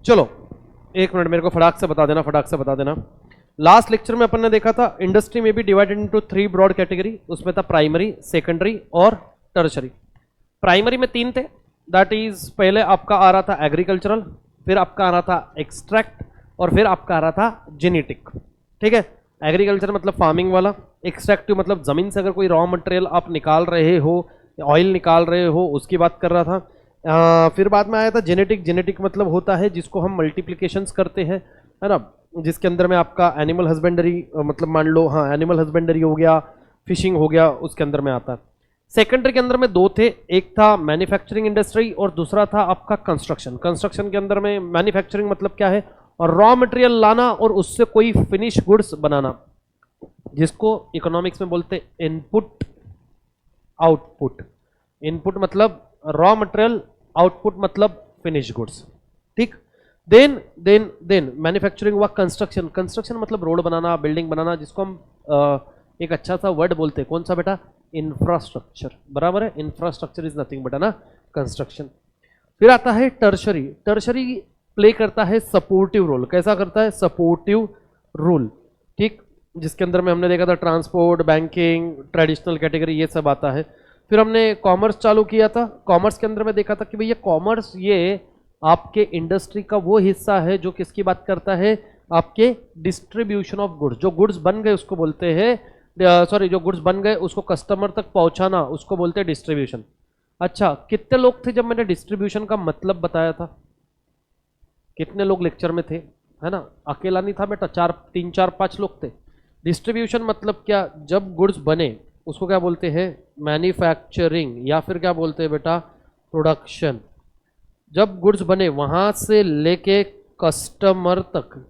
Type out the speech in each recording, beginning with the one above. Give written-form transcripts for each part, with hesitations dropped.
चलो एक मिनट मेरे को फटाक से बता देना, फटाक से बता देना। लास्ट लेक्चर में अपन ने देखा था इंडस्ट्री में भी डिवाइडेड इनटू 3 ब्रॉड कैटेगरी। उसमें था प्राइमरी, सेकेंडरी और टर्शरी। प्राइमरी में 3 थे, दैट इज पहले आपका आ रहा था एग्रीकल्चरल, फिर आपका आ रहा था एक्सट्रैक्ट, और फिर आपका आ रहा था जेनेटिक। ठीक है, एग्रीकल्चर मतलब फार्मिंग वाला, एक्सट्रैक्टिव मतलब जमीन से अगर कोई रॉ मटेरियल आप निकाल रहे हो, ऑयल निकाल रहे हो, उसकी बात कर रहा था। फिर बाद में आया था जेनेटिक। जेनेटिक मतलब होता है जिसको हम मल्टीप्लिकेशंस करते हैं, है ना, जिसके अंदर में आपका एनिमल हस्बेंडरी, मतलब मान लो हाँ एनिमल हस्बेंडरी हो गया, फिशिंग हो गया, उसके अंदर में आता है। सेकेंडरी के अंदर में 2 थे, एक था मैन्युफैक्चरिंग इंडस्ट्री और दूसरा था आपका कंस्ट्रक्शन। कंस्ट्रक्शन के अंदर में मैन्युफैक्चरिंग मतलब क्या है, और रॉ मटेरियल लाना और उससे कोई फिनिश गुड्स बनाना, जिसको इकोनॉमिक्स में बोलते हैं इनपुट आउटपुट। इनपुट मतलब रॉ मटेरियल, आउटपुट मतलब फिनिश गुड्स। ठीक, देन मैन्युफैक्चरिंग हुआ कंस्ट्रक्शन। कंस्ट्रक्शन मतलब रोड बनाना, बिल्डिंग बनाना, जिसको हम एक अच्छा सा वर्ड बोलते हैं, कौन सा बेटा, इंफ्रास्ट्रक्चर। बराबर है, इंफ्रास्ट्रक्चर इज नथिंग बट ना कंस्ट्रक्शन। फिर आता है टर्शरी। टर्शरी प्ले करता है सपोर्टिव रोल। कैसा करता है, सपोर्टिव रोल। ठीक, जिसके अंदर में हमने देखा था ट्रांसपोर्ट, बैंकिंग, ट्रेडिशनल कैटेगरी, ये सब आता है। फिर हमने कॉमर्स चालू किया था। कॉमर्स के अंदर में देखा था कि भैया कॉमर्स ये आपके इंडस्ट्री का वो हिस्सा है जो किसकी बात करता है, आपके डिस्ट्रीब्यूशन ऑफ गुड्स। जो गुड्स बन गए उसको बोलते हैं, सॉरी, जो गुड्स बन गए उसको कस्टमर तक पहुंचाना, उसको बोलते हैं डिस्ट्रीब्यूशन। अच्छा, कितने लोग थे जब मैंने डिस्ट्रीब्यूशन का मतलब बताया था? कितने लोग लेक्चर में थे, है ना? अकेला नहीं था बेटा, 3 4 5 लोग थे। डिस्ट्रीब्यूशन मतलब क्या, जब गुड्स बने उसको क्या बोलते हैं, मैन्युफैक्चरिंग, या फिर क्या बोलते हैं बेटा, प्रोडक्शन। जब गुड्स बने वहां से लेके कस्टमर तक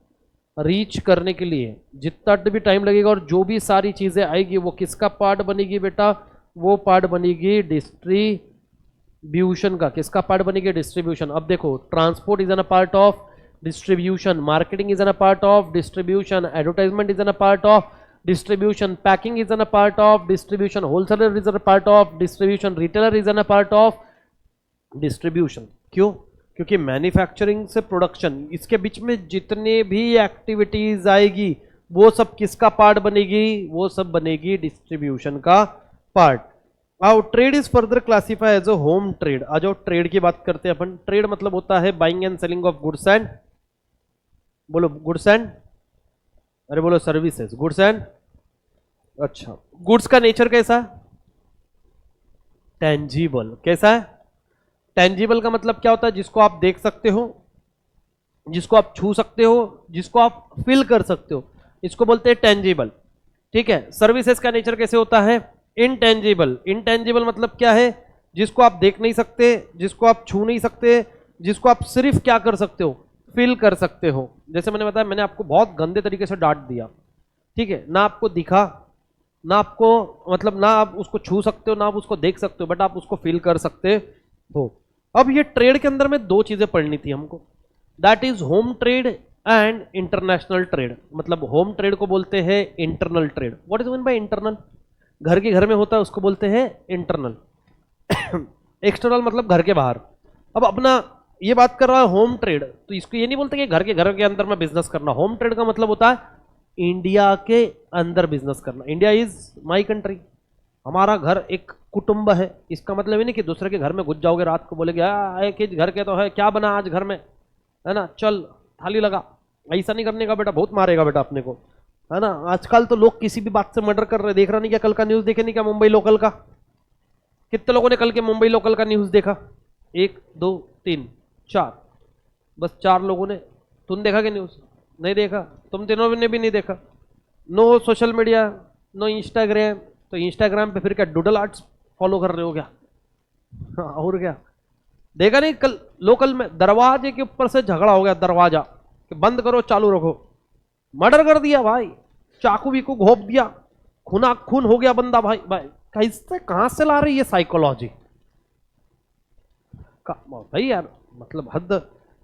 रीच करने के लिए जितना भी टाइम लगेगा और जो भी सारी चीजें आएगी वो किसका पार्ट बनेगी बेटा, वो पार्ट बनेगी डिस्ट्रीब्यूशन का। किसका पार्ट बनेगी, डिस्ट्रीब्यूशन। अब देखो, transport is an a part of distribution, marketing is an a part of distribution, advertisement is an a part of distribution, packing is an a part of distribution, wholesaler is an a part of distribution, retailer is an a part of distribution. क्यों? क्योंकि manufacturing से production, इसके बीच में जितने भी activities आएगी वो सब किसका पार्ट बनेगी, वो सब बनेगी डिस्ट्रीब्यूशन का part. Now trade is further classify as a home trade. आज जो ट्रेड की बात करते हैं अपन, ट्रेड मतलब होता है buying and selling of goods and, बोलो गुड्स एंड, अरे बोलो सर्विसेज, गुड्स एंड। अच्छा, गुड्स का नेचर कैसा, टेंजिबल। कैसा है, टेंजिबल का मतलब क्या होता है, जिसको आप देख सकते हो, जिसको आप छू सकते हो, जिसको आप फील कर सकते हो, इसको बोलते हैं टेंजिबल। ठीक है, सर्विसेज का नेचर कैसे होता है, इनटेंजिबल। इनटेंजिबल मतलब क्या है, जिसको आप देख नहीं सकते, जिसको आप छू नहीं सकते, जिसको आप सिर्फ क्या कर सकते हो, फील कर सकते हो। जैसे मैंने बताया, मैंने आपको बहुत गंदे तरीके से डांट दिया, ठीक है, ना आपको दिखा, ना आपको मतलब ना आप उसको छू सकते हो, ना आप उसको देख सकते हो, बट आप उसको फील कर सकते हो। अब ये ट्रेड के अंदर में 2 चीजें पढ़नी थी हमको, that is home trade and international trade. मतलब होम ट्रेड को बोलते हैं internal trade. What is mean by internal, घर के घर में होता है उसको बोलते हैं इंटरनल। एक्सटर्नल मतलब घर के बाहर। अब अपना ये बात कर रहा है होम ट्रेड, तो इसको ये नहीं बोलते कि घर के अंदर में बिजनेस करना। होम ट्रेड का मतलब होता है इंडिया के अंदर बिजनेस करना। इंडिया इज माई कंट्री, हमारा घर एक कुटुंब है। इसका मतलब ये नहीं कि दूसरे के घर में घुस जाओगे, रात को बोलेगे एक ही घर के तो है, क्या बना आज घर में, है ना, चल थाली लगा। ऐसा नहीं करने का बेटा, बहुत मारेगा बेटा अपने को, है ना। आजकल तो लोग किसी भी बात से मर्डर कर रहे, देख रहा नहीं क्या, कल का न्यूज देखे नहीं क्या, मुंबई लोकल का? कितने लोगों ने कल के मुंबई लोकल का न्यूज देखा? 1 2 3 4, बस 4 लोगों ने। तुम देखा कि न्यूज? नहीं देखा, तुम तीनों ने भी नहीं देखा। No social media, no Instagram. तो इंस्टाग्राम पे फिर क्या डूडल आर्ट्स फॉलो कर रहे हो क्या? हाँ, और क्या देखा नहीं कल लोकल में, दरवाजे के ऊपर से झगड़ा हो गया, दरवाजा कि बंद करो चालू रखो, मर्डर कर दिया भाई, चाकू भी को घोप दिया, खूना खून हो गया बंदा। भाई भाई कैसे, कहां से ला रही है साइकोलॉजी भाई यार, मतलब हद।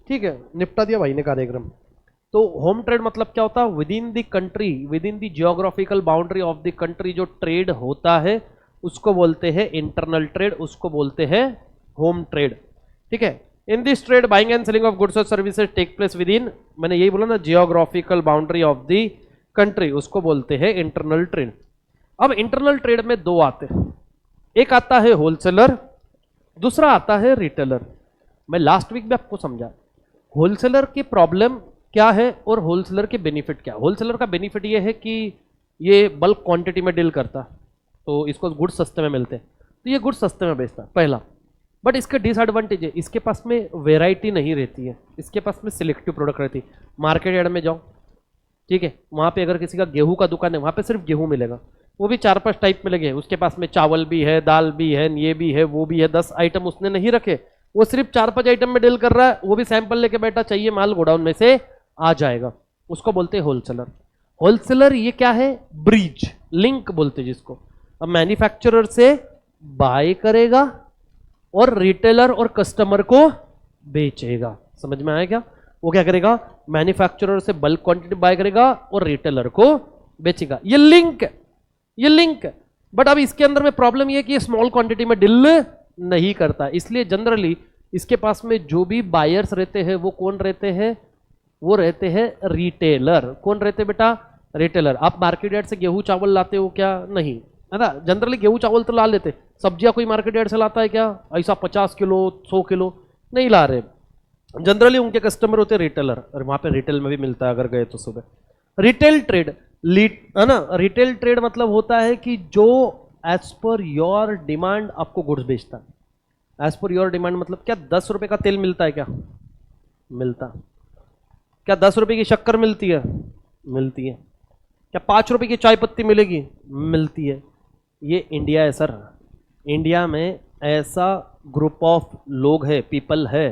ठीक है, निपटा दिया भाई ने कार्यक्रम। तो होम ट्रेड मतलब क्या होता है, with in the country, with in the geographical boundary of the country जो ट्रेड होता है उसको बोलते हैं इंटरनल ट्रेड, उसको बोलते हैं होम ट्रेड। ठीक है, in this trade buying and selling of goods और services take place within, मैंने यही बोला ना, geographical boundary of the country, उसको बोलते हैं इंटरनल ट्रेड। अब इंटरनल ट्रेड में दो आते हैं, एक आता है होलसेलर, दूसरा आता है रिटेलर। मैं लास्ट वीक भी आपको समझा होलसेलर की प्रॉब्लम क्या है और होलसेलर के बेनिफिट क्या। होलसेलर का बेनिफिट ये है कि ये बल्क क्वांटिटी में डील करता, तो इसको गुड्स सस्ते में मिलते हैं, तो ये गुड्स सस्ते में बेचता पहला। बट इसके डिसएडवांटेज है, इसके पास में वेराइटी नहीं रहती है, इसके पास में सिलेक्टिव प्रोडक्ट रहती है। मार्केट यार्ड में जाओ, ठीक है, वहाँ पे अगर किसी का गेहूं का दुकान है, वहाँ पे सिर्फ गेहूं मिलेगा, वो भी 4-5 टाइप में लगे, उसके पास में चावल भी है, दाल भी है, ये भी है, वो भी है, 10 आइटम उसने नहीं रखे, वो सिर्फ 4-5 आइटम में डील कर रहा है, वो भी सैंपल लेके बैठा, चाहिए माल गोडाउन में से आ जाएगा, उसको बोलते हैं होलसेलर। होलसेलर ये क्या है, ब्रिज लिंक बोलते हैं जिसको। अब मैन्युफैक्चरर से बाय करेगा और रिटेलर और कस्टमर को बेचेगा, समझ में आया क्या। वो क्या करेगा, मैन्युफैक्चरर से बल्क क्वांटिटी बाय करेगा और रिटेलर को बेचेगा, ये लिंक है, ये लिंक है। बट अब इसके अंदर में प्रॉब्लम ये है कि ये स्मॉल क्वांटिटी में डील नहीं करता, इसलिए जनरली इसके पास में जो भी बायर्स रहते हैं वो कौन रहते हैं, वो रहते हैं रिटेलर। कौन रहते हैं बेटा, रिटेलर। आप मार्केट यार्ड से गेहूं चावल लाते हो क्या, नहीं है ना, जनरली गेहूं चावल तो ला लेते, सब्जियां कोई मार्केट यार्ड से लाता है क्या, ऐसा 50 किलो 100 किलो नहीं ला रहे, जनरली उनके कस्टमर होते हैं रिटेलर, और वहां पे रिटेल में भी मिलता है अगर गए तो सुबह। रिटेल ट्रेड है ना, रिटेल ट्रेड मतलब होता है कि जो एज पर योर डिमांड आपको गुड्स बेचता है। एज पर योर डिमांड मतलब क्या, 10 रुपए का तेल मिलता है क्या, मिलता। क्या 10 रुपए की शक्कर मिलती है, मिलती है। क्या 5 रुपए की चाय पत्ती मिलेगी, मिलती है। ये इंडिया है सर, इंडिया में ऐसा ग्रुप ऑफ लोग है, पीपल है,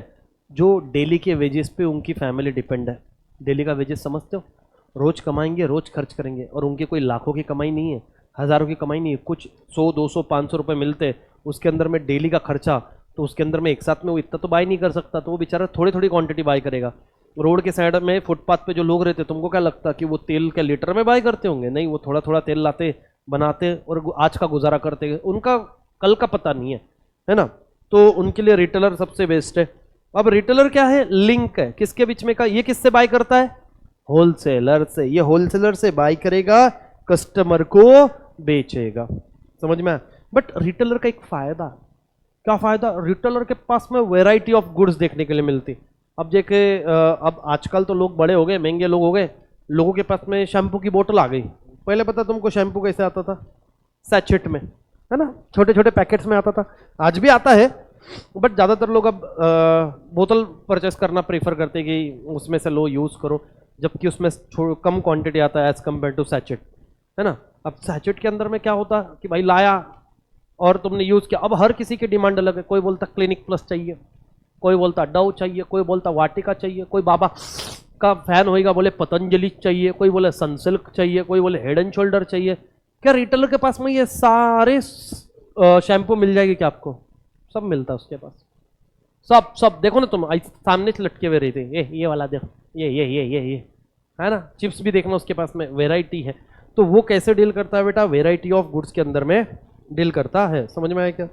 जो डेली के वेजेस पे उनकी फैमिली डिपेंड है। डेली का वेजेस समझते हो, रोज कमाएंगे रोज खर्च करेंगे, और उनकी कोई लाखों की कमाई नहीं है, हज़ारों की कमाई नहीं है, कुछ 100 200 500 रुपये मिलते, उसके अंदर में डेली का खर्चा, तो उसके अंदर में एक साथ में वो इतना तो बाय नहीं कर सकता, तो वो बेचारा थोड़ी थोड़ी क्वांटिटी बाय करेगा। रोड के साइड में फुटपाथ पे जो लोग रहते, तुमको क्या लगता कि वो तेल के लीटर में बाय करते होंगे, नहीं, वो थोड़ा थोड़ा तेल लाते, बनाते और आज का गुजारा करते, उनका कल का पता नहीं है ना। तो उनके लिए रिटेलर सबसे बेस्ट है। अब रिटेलर क्या है, लिंक है, किसके बीच में का, ये किससे बाय करता है, होलसेलर से। ये होलसेलर से बाय करेगा, कस्टमर को बेचेगा, समझ में। बट रिटेलर का एक फायदा, क्या फायदा, रिटेलर के पास में वैरायटी ऑफ गुड्स देखने के लिए मिलती। अब देखे, अब आजकल तो लोग बड़े हो गए, महंगे लोग हो गए, लोगों के पास में शैम्पू की बोतल आ गई। पहले पता तुमको शैम्पू कैसे आता था, सैचेट में, है ना, छोटे छोटे पैकेट्स में आता था, आज भी आता है, बट ज़्यादातर लोग अब बोतल परचेस करना प्रीफर करते हैं कि उसमें से लो यूज़ करो, जबकि उसमें कम क्वांटिटी आता है एज कम्पेयर टू सैचेट, है ना। अब सैचेट के अंदर में क्या होता है कि भाई लाया और तुमने यूज़ किया, अब हर किसी की डिमांड अलग है, कोई बोलता क्लिनिक प्लस चाहिए, कोई बोलता डव चाहिए, कोई बोलता वाटिका चाहिए, कोई बाबा का फैन होएगा बोले पतंजलि चाहिए, कोई बोले सनसिल्क चाहिए, कोई बोले हेड एंड शोल्डर चाहिए। क्या रिटेलर के पास में ये सारे शैम्पू मिल जाएगी क्या आपको, सब मिलता है उसके पास, सब सब। देखो ना तुम, सामने से लटके हुए रहते, ये वाला देखो, ये है ना, चिप्स भी देखना उसके पास में वैरायटी है। तो वो कैसे डील करता है बेटा, वैरायटी ऑफ गुड्स के अंदर में डील करता है, समझ में आया क्या।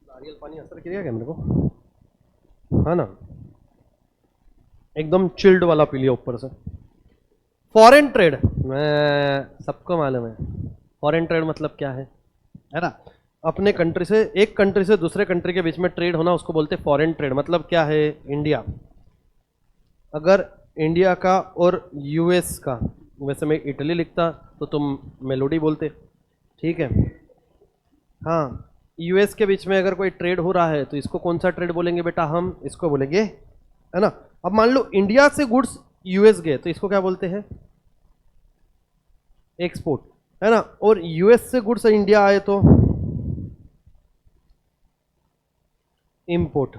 नारियल पानी असर किया क्या मेरे को, है ना, एकदम चिल्ड वाला पी लिया ऊपर से। फॉरेन ट्रेड, मैं सबको मालूम है फॉरेन ट्रेड मतलब क्या है ना, अपने कंट्री से, एक कंट्री से दूसरे कंट्री के बीच में ट्रेड होना, उसको बोलते हैं फॉरेन ट्रेड। मतलब क्या है, इंडिया, अगर इंडिया का और यूएस का, वैसे मैं इटली लिखता तो तुम मेलोडी बोलते, ठीक है, हाँ, यूएस के बीच में अगर कोई ट्रेड हो रहा है तो इसको कौन सा ट्रेड बोलेंगे बेटा, हम इसको बोलेंगे, है ना। अब मान लो इंडिया से गुड्स यूएस गए तो इसको क्या बोलते हैं, एक्सपोर्ट, है ना। और यूएस से गुड्स इंडिया आए तो इंपोर्ट।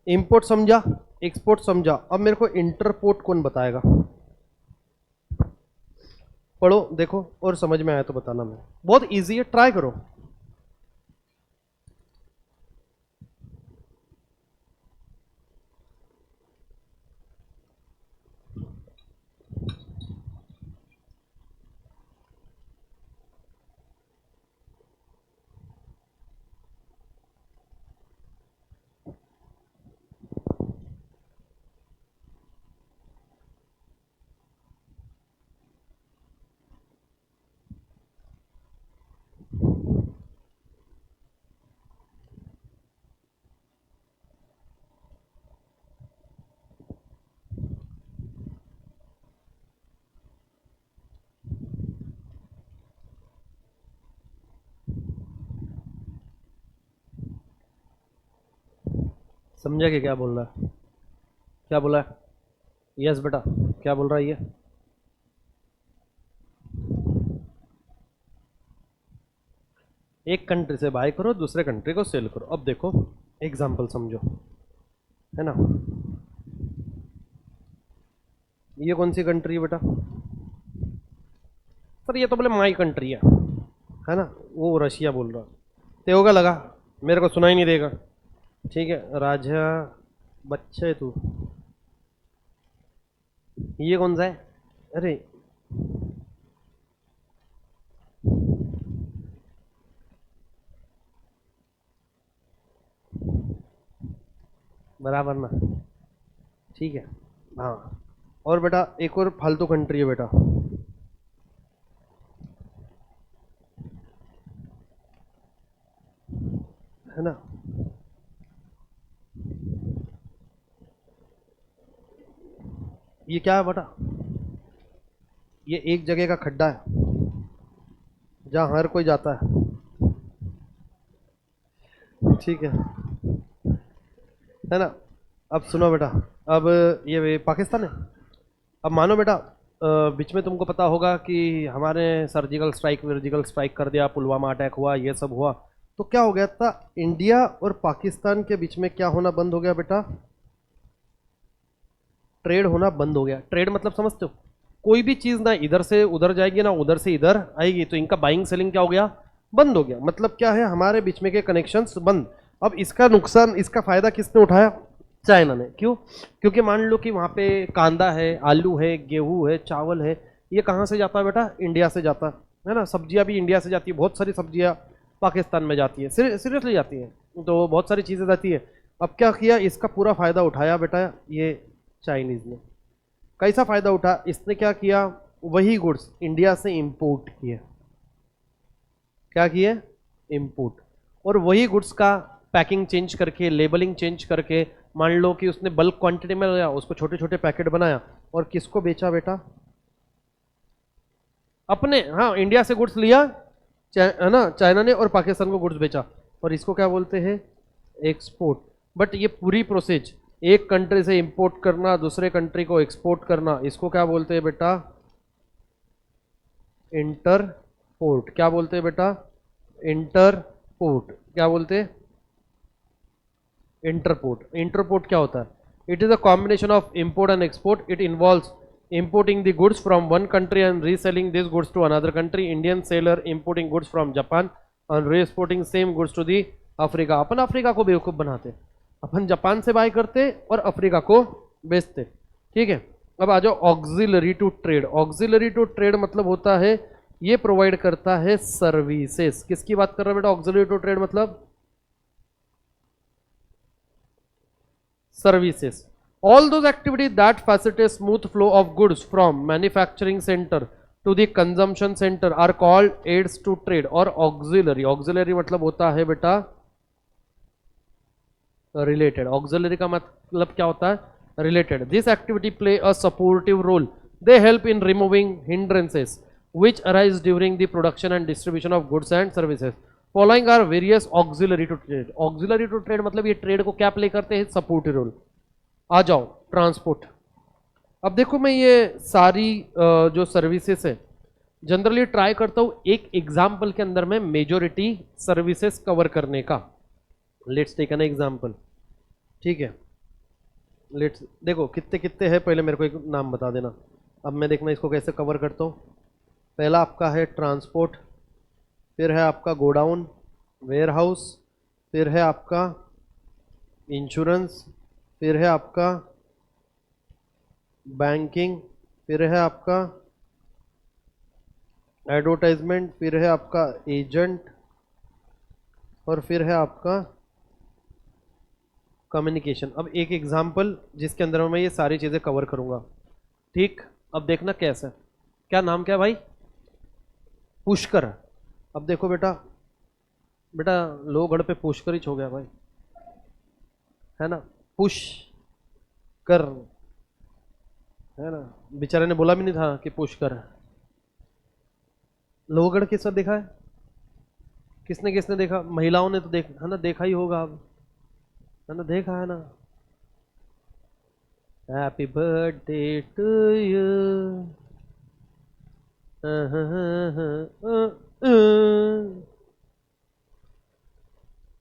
इंपोर्ट समझा, एक्सपोर्ट समझा। अब मेरे को इंटरपोर्ट कौन बताएगा, पढ़ो देखो और समझ में आया तो बताना। मैं बहुत इजी है, ट्राई करो। समझा कि क्या बोल रहा है? क्या बोला है? यस बेटा, क्या बोल रहा है ये? एक कंट्री से बाय करो, दूसरे कंट्री को सेल करो। अब देखो एग्जांपल समझो, है ना। ये कौन सी कंट्री है बेटा? सर ये तो बोले माई कंट्री है ना। वो रशिया बोल रहा, ते होगा लगा, मेरे को सुनाई नहीं देगा। ठीक है राजा, बच्चे तू, ये कौन सा है? अरे बराबर ना, ठीक है। हाँ, और बेटा एक और फालतू कंट्री है बेटा, है ना। ये क्या है बेटा? ये एक जगह का खड्डा है जहाँ हर कोई जाता है, ठीक है ना। अब सुनो बेटा, अब ये पाकिस्तान है। अब मानो बेटा बीच में तुमको पता होगा कि हमारे सर्जिकल स्ट्राइक कर दिया, पुलवामा अटैक हुआ, ये सब हुआ, तो क्या हो गया था? इंडिया और पाकिस्तान के बीच में क्या होना बंद हो गया बेटा? ट्रेड होना बंद हो गया। ट्रेड मतलब समझते हो? कोई भी चीज ना इधर से उधर जाएगी ना उधर से इधर आएगी, तो इनका बाइंग सेलिंग क्या हो गया? बंद हो गया। मतलब क्या है? हमारे बीच में के कनेक्शंस बंद। अब इसका नुकसान, इसका फायदा किसने उठाया? चाइना ने। क्यों? क्योंकि मान लो कि वहां पे कांदा है, आलू है, गेहूं है, चावल है, ये कहाँ से जाता है बेटा? इंडिया से जाता है ना। सब्जियां भी इंडिया से जाती है, बहुत सारी सब्जियां पाकिस्तान में जाती है, सीरियसली जाती है, तो बहुत सारी चीजें जाती है। अब क्या किया? इसका पूरा फायदा उठाया बेटा ये चाइनीज ने। कैसा फायदा उठा? इसने क्या किया? वही गुड्स इंडिया से इंपोर्ट किए। क्या किए? इंपोर्ट। और वही गुड्स का पैकिंग चेंज करके, लेबलिंग चेंज करके, मान लो कि उसने बल्क क्वांटिटी में लिया, उसको छोटे छोटे पैकेट बनाया और किसको बेचा बेटा? अपने, हाँ, इंडिया से गुड्स लिया, है ना, चाइना ने, और पाकिस्तान को गुड्स बेचा। और इसको क्या बोलते हैं? एक्सपोर्ट। बट ये पूरी प्रोसेस, एक कंट्री से इंपोर्ट करना, दूसरे कंट्री को एक्सपोर्ट करना, इसको क्या बोलते हैं बेटा? इंटरपोर्ट। क्या बोलते हैं बेटा? इंटरपोर्ट। क्या बोलते हैं? इंटरपोर्ट। इंटरपोर्ट क्या होता है? It is a combination of import and export. It involves importing the goods from one country and reselling these goods to another country. Indian seller importing goods from Japan and re-exporting same goods to the Africa. Upon Africa को बेवकूफ बनाते, अपन Japan से bye करते और Africa को बेचते, ठीक है। अब आ जाओ auxiliary to trade. Auxiliary to trade मतलब होता है ये प्रोवाइड करता है सर्विसेज। किसकी बात कर रहे हो बेटा? ऑक्सिलरी टू ट्रेड मतलब services. All those activities that facilitate smooth flow of goods from manufacturing center to the consumption center are called aids to trade और auxiliary। auxiliary मतलब होता है बेटा related। auxiliary का मतलब क्या होता है? related। This activity play a supportive role। They help in removing hindrances which arise during the production and distribution of goods and services। Following are various auxiliary to trade। auxiliary to trade मतलब ये trade को क्या play करते हैं? Supportive role. आ जाओ transport. अब देखो मैं ये सारी जो सर्विसेज है जनरली ट्राई करता हूं एक एग्जाम्पल के अंदर में मेजोरिटी सर्विसेज कवर करने का। लेट्स टेक एन एग्जाम्पल, ठीक है। लेट्स देखो कितने कितने हैं, पहले मेरे को एक नाम बता देना। अब मैं देखना इसको कैसे कवर करता हूं। पहला आपका है ट्रांसपोर्ट, फिर है आपका गोडाउन, वेयर हाउस, फिर है आपका इंश्योरेंस, फिर है आपका बैंकिंग, फिर है आपका एडवर्टाइजमेंट, फिर है आपका एजेंट, और फिर है आपका कम्युनिकेशन। अब एक एग्जांपल जिसके अंदर मैं ये सारी चीज़ें कवर करूंगा, ठीक। अब देखना कैसे, क्या नाम क्या है भाई? पुष्कर। अब देखो बेटा, बेटा लोहगढ़ पे पुष्कर ही हो गया भाई, है ना। पुश कर, है ना। बेचारे ने बोला भी नहीं था कि पुश कर। लोहगढ़ किसने देखा है? किसने किसने देखा? महिलाओं ने तो है ना, देखा ही होगा अब, है ना, देखा है ना, हैप्पी बर्थडे टू यू,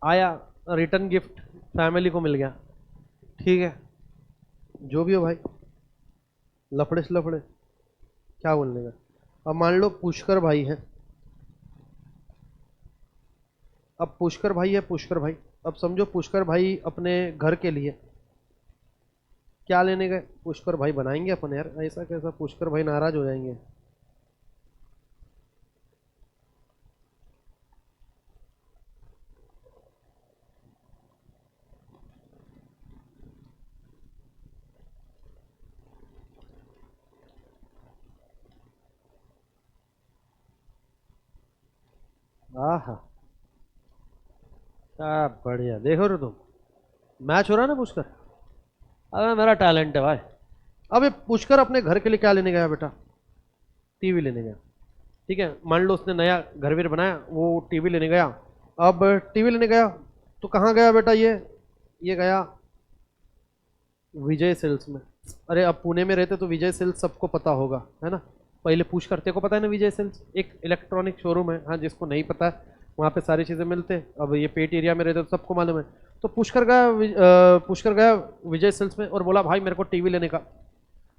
आया रिटर्न गिफ्ट, फैमिली को मिल गया, ठीक है, जो भी हो भाई, लफड़े से लफड़े क्या बोलने का। अब मान लो पुष्कर भाई है, अब पुष्कर भाई है, पुष्कर भाई, अब समझो पुष्कर भाई अपने घर के लिए क्या लेने गए, पुष्कर भाई बनाएंगे अपन यार, ऐसा कैसा, पुष्कर भाई नाराज हो जाएंगे। आहा, क्या बढ़िया, देखो रे तुम, मैच हो रहा है ना पुष्कर, अबे मेरा टैलेंट है भाई। अबे पुष्कर अपने घर के लिए क्या लेने गया बेटा, टीवी लेने गया, ठीक है, मान लो उसने नया घर वीर बनाया, वो टीवी लेने गया। अब टीवी लेने गया तो कहाँ गया बेटा, ये गया विजय सेल्स में। अरे अब पुणे में रहते तो विजय सेल्स सबको पता होगा, है ना, पहले पूछ करते को पता है ना, विजय सेल्स एक इलेक्ट्रॉनिक शोरूम है, हाँ जिसको नहीं पता है वहाँ पे सारी चीज़ें मिलते हैं। अब ये पेट एरिया में रहते तो सबको मालूम है। तो पुष्कर गया विजय सेल्स में और बोला भाई मेरे को टीवी लेने का।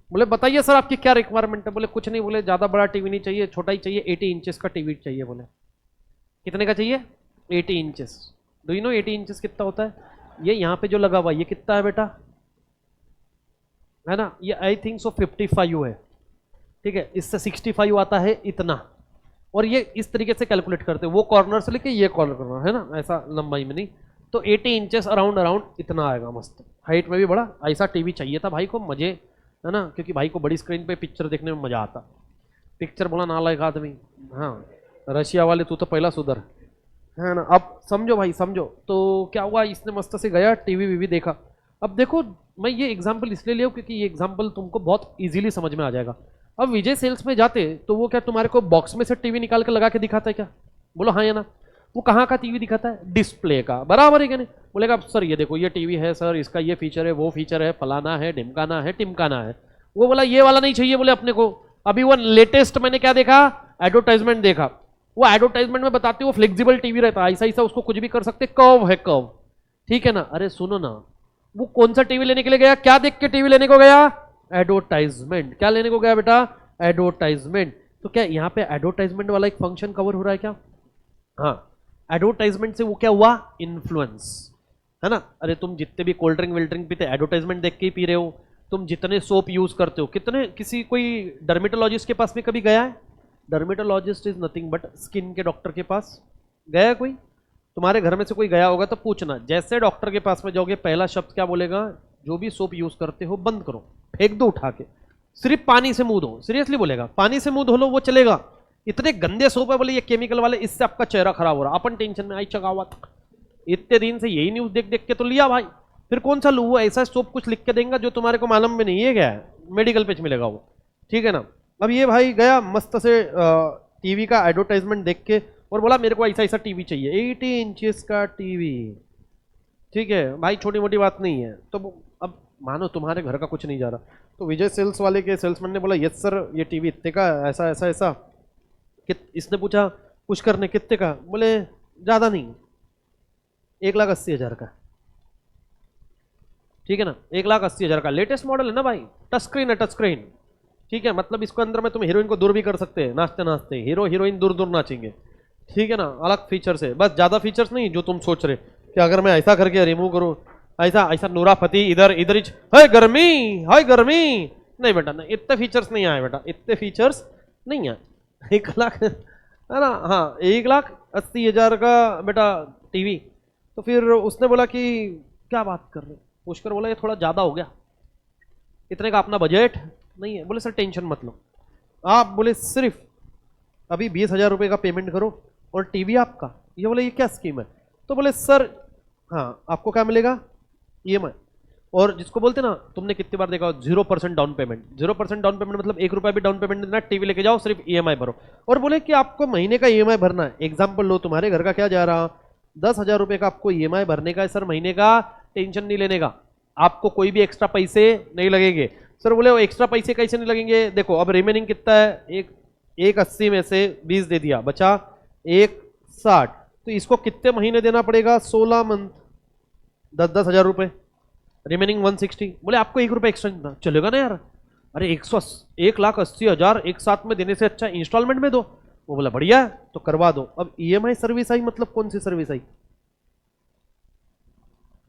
बोले बताइए सर आपकी क्या रिक्वायरमेंट है। बोले कुछ नहीं, बोले ज़्यादा बड़ा टीवी नहीं चाहिए, छोटा ही चाहिए, 80 इंचेस का टीवी चाहिए। बोले कितने का चाहिए, 80 inches. Do you know 80 inches कितना होता है, ये यहाँ पे जो लगा हुआ ये कितना है बेटा, है ना, ये आई थिंक सो 55 है, ठीक है, इससे 65 आता है इतना, और ये इस तरीके से कैलकुलेट करते हैं, वो कॉर्नर से लेके ये कॉर्नर, है ना, ऐसा लंबाई में नहीं, तो 80 इंचेस अराउंड इतना आएगा, मस्त हाइट में भी बड़ा। ऐसा टीवी चाहिए था भाई को, मजे, है ना, क्योंकि भाई को बड़ी स्क्रीन पे पिक्चर देखने में मजा आता। पिक्चर बोला नालायक आदमी, हाँ रशिया वाले तू तो पहला सुधर, है ना। अब समझो भाई, समझो तो क्या हुआ, इसने मस्त से गया टीवी वीवी देखा। अब देखो मैं ये एग्जाम्पल इसलिए लिया क्योंकि ये एग्जाम्पल तुमको बहुत इजीली समझ में आ जाएगा। अब विजय सेल्स में जाते तो वो क्या तुम्हारे को बॉक्स में से टीवी निकाल कर लगा के दिखाता है क्या, बोलो हाँ या ना। वो कहाँ का टीवी दिखाता है, डिस्प्ले का, बराबर है क्या नहीं। बोलेगा सर ये देखो ये टीवी है सर, इसका ये फीचर है, वो फीचर है, फलाना है, ढिमकाना है, टिमकाना है। वो बोला ये वाला नहीं चाहिए बोले अपने को। अभी वो लेटेस्ट मैंने क्या देखा, एडवर्टाइजमेंट देखा, वो एडवर्टाइजमेंट में बताते वो फ्लेक्सिबल टीवी रहता है, ऐसा ऐसा उसको कुछ भी कर सकते, कर्व है कर्व, ठीक है ना। अरे सुनो ना, वो कौन सा टीवी लेने के लिए गया, क्या देख के टीवी लेने को गया, एडवर्टाइजमेंट। क्या लेने को गया बेटा, एडवर्टाइजमेंट। तो क्या यहाँ पे एडवर्टाइजमेंट वाला एक फंक्शन कवर हो रहा है क्या, हाँ, एडवर्टाइजमेंट से वो क्या हुआ, इन्फ्लुएंस, है ना। अरे तुम जितने भी कोल्ड ड्रिंक विल्ड ड्रिंक पीते एडवर्टाइजमेंट देख के ही पी रहे हो। तुम जितने सोप यूज करते हो, कितने, किसी कोई डर्मेटोलॉजिस्ट के पास में कभी गया है, dermatologist is nothing but skin के डॉक्टर के पास गया है कोई, तुम्हारे घर में से कोई गया होगा तो पूछना। जैसे डॉक्टर के पास में जाओगे पहला शब्द क्या बोलेगा, जो भी सोप यूज करते हो बंद करो, फेंक दो उठा के, सिर्फ पानी से मुंह धो, सीरियसली बोलेगा, पानी से मुंह धो लो वो चलेगा, इतने गंदे सोप है बोले ये केमिकल वाले, इससे आपका चेहरा खराब हो रहा। अपन टेंशन में आई चगावत, इतने दिन से यही न्यूज देख देख के तो लिया भाई, फिर कौन सा लू, वो ऐसा सोप कुछ लिख के देंगे जो तुम्हारे को मालूम में नहीं है क्या है, मेडिकल पे मिलेगा वो, ठीक है ना। अब ये भाई गया मस्त से टीवी का एडवर्टाइजमेंट देख के और बोला मेरे को ऐसा ऐसा टीवी चाहिए, 80 इंचेस का टीवी, ठीक है भाई, छोटी मोटी बात नहीं है। तो अब मानो तुम्हारे घर का कुछ नहीं जा रहा, तो विजय सेल्स वाले के सेल्समैन ने बोला यस सर ये टीवी इतने का, ऐसा ऐसा ऐसा। इसने पूछा पुष्कर ने कितने का, बोले ज़्यादा नहीं, 1,80,000 का, ठीक है ना, 1,80,000 का, लेटेस्ट मॉडल है ना भाई, टच स्क्रीन है, टच स्क्रीन, ठीक है, मतलब इसको अंदर में तुम हीरोइन को दूर भी कर सकते हैं, नाचते नाचते हीरो हीरोइन दूर दूर नाचेंगे, ठीक है ना, अलग फीचर्स है, बस ज़्यादा फीचर्स नहीं जो तुम सोच रहे कि अगर मैं ऐसा करके रिमूव करूँ, ऐसा ऐसा नूरा फती इधर इधर ही, हाय गर्मी, हाय गर्मी, नहीं बेटा नहीं, इतने फीचर्स नहीं आए बेटा, इतने फीचर्स नहीं आए। 1,00,000 है ना, हाँ 1,80,000 का बेटा टीवी। तो फिर उसने बोला कि क्या बात कर रहे, पुष्कर बोला ये थोड़ा ज़्यादा हो गया, इतने का अपना बजट नहीं है। बोले सर टेंशन मत लो आप, बोले सिर्फ अभी 20,000 रुपये का पेमेंट करो और टीवी आपका। ये बोले ये क्या स्कीम है, तो बोले सर हाँ आपको क्या मिलेगा, EMI, और जिसको बोलते ना, तुमने कितनी बार देखा 0% डाउन पेमेंट, 0% डाउन पेमेंट मतलब 1 रुपया भी डाउन पेमेंट देना, टीवी लेके जाओ सिर्फ EMI भरो। और बोले कि आपको महीने का EMI भरना है, एग्जाम्पल लो तुम्हारे घर का क्या जा रहा, 10,000 रुपये का आपको EMI भरने का है सर महीने का, टेंशन नहीं लेने का, आपको कोई भी एक्स्ट्रा पैसे नहीं लगेंगे। सर बोले वो एक्स्ट्रा पैसे कैसे नहीं लगेंगे? देखो अब रिमेनिंग कितना है, एक 80 में से 20 दे दिया, बचा 160, तो इसको कितने महीने देना पड़ेगा? 16 मंथ, 10-10 हजार रुपए, रिमेनिंग 160। बोले आपको 1 रुपये एक्स्ट्रा देना चलेगा ना यार? अरे 1,80,000 एक साथ में देने से अच्छा इंस्टॉलमेंट में दो। वो बोला बढ़िया है तो करवा दो। अब ईएमआई सर्विस आई, मतलब कौन सी सर्विस आई?